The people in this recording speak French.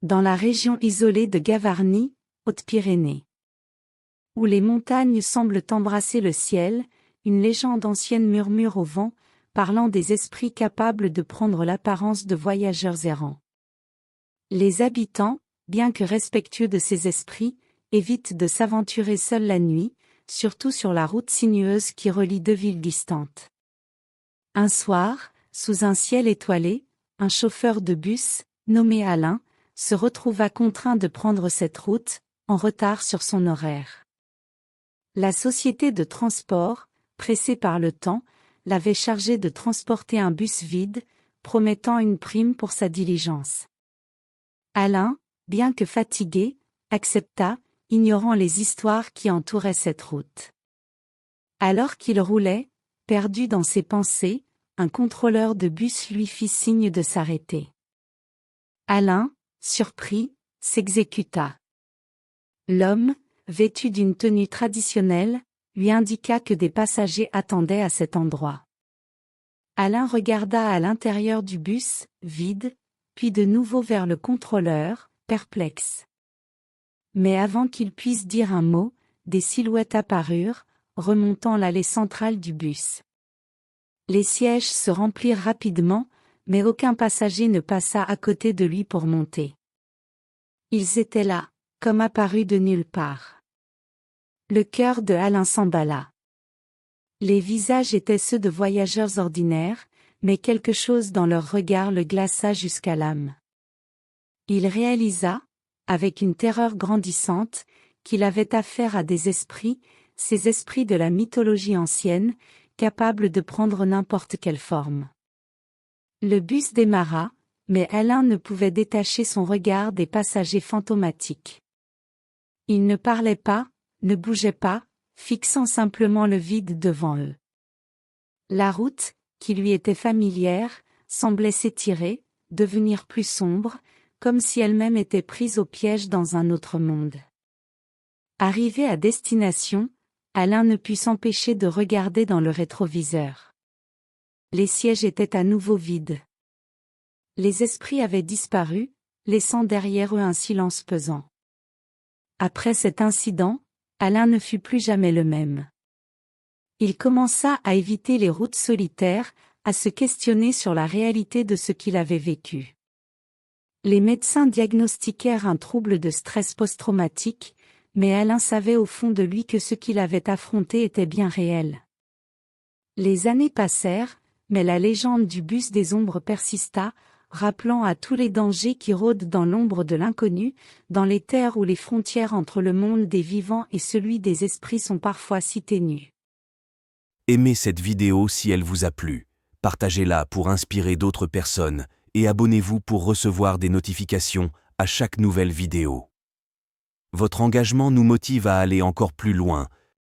dans la région isolée de Gavarnie, Hautes-Pyrénées. Où les montagnes semblent embrasser le ciel, une légende ancienne murmure au vent, parlant des esprits capables de prendre l'apparence de voyageurs errants. Les habitants, bien que respectueux de ces esprits, évitent de s'aventurer seuls la nuit, surtout sur la route sinueuse qui relie deux villes distantes. Un soir, sous un ciel étoilé, un chauffeur de bus, nommé Alain, se retrouva contraint de prendre cette route, en retard sur son horaire. La société de transport, pressée par le temps, l'avait chargé de transporter un bus vide, promettant une prime pour sa diligence. Alain, bien que fatigué, accepta, ignorant les histoires qui entouraient cette route. Alors qu'il roulait, perdu dans ses pensées, un contrôleur de bus lui fit signe de s'arrêter. Alain, surpris, s'exécuta. L'homme, vêtu d'une tenue traditionnelle, lui indiqua que des passagers attendaient à cet endroit. Alain regarda à l'intérieur du bus, vide, puis de nouveau vers le contrôleur, perplexe. Mais avant qu'il puisse dire un mot, des silhouettes apparurent, remontant l'allée centrale du bus. Les sièges se remplirent rapidement, mais aucun passager ne passa à côté de lui pour monter. Ils étaient là, comme apparus de nulle part. Le cœur de Alain s'emballa. Les visages étaient ceux de voyageurs ordinaires, mais quelque chose dans leur regard le glaça jusqu'à l'âme. Il réalisa, avec une terreur grandissante, qu'il avait affaire à des esprits, ces esprits de la mythologie ancienne, capables de prendre n'importe quelle forme. Le bus démarra, mais Alain ne pouvait détacher son regard des passagers fantomatiques. Ils ne parlaient pas, ne bougeaient pas, fixant simplement le vide devant eux. La route, qui lui était familière, semblait s'étirer, devenir plus sombre, comme si elle-même était prise au piège dans un autre monde. Arrivé à destination, Alain ne put s'empêcher de regarder dans le rétroviseur. Les sièges étaient à nouveau vides. Les esprits avaient disparu, laissant derrière eux un silence pesant. Après cet incident, Alain ne fut plus jamais le même. Il commença à éviter les routes solitaires, à se questionner sur la réalité de ce qu'il avait vécu. Les médecins diagnostiquèrent un trouble de stress post-traumatique, mais Alain savait au fond de lui que ce qu'il avait affronté était bien réel. Les années passèrent, mais la légende du bus des ombres persista, rappelant à tous les dangers qui rôdent dans l'ombre de l'inconnu, dans les terres où les frontières entre le monde des vivants et celui des esprits sont parfois si ténues. Aimez cette vidéo si elle vous a plu, partagez-la pour inspirer d'autres personnes, et abonnez-vous pour recevoir des notifications à chaque nouvelle vidéo. Votre engagement nous motive à aller encore plus loin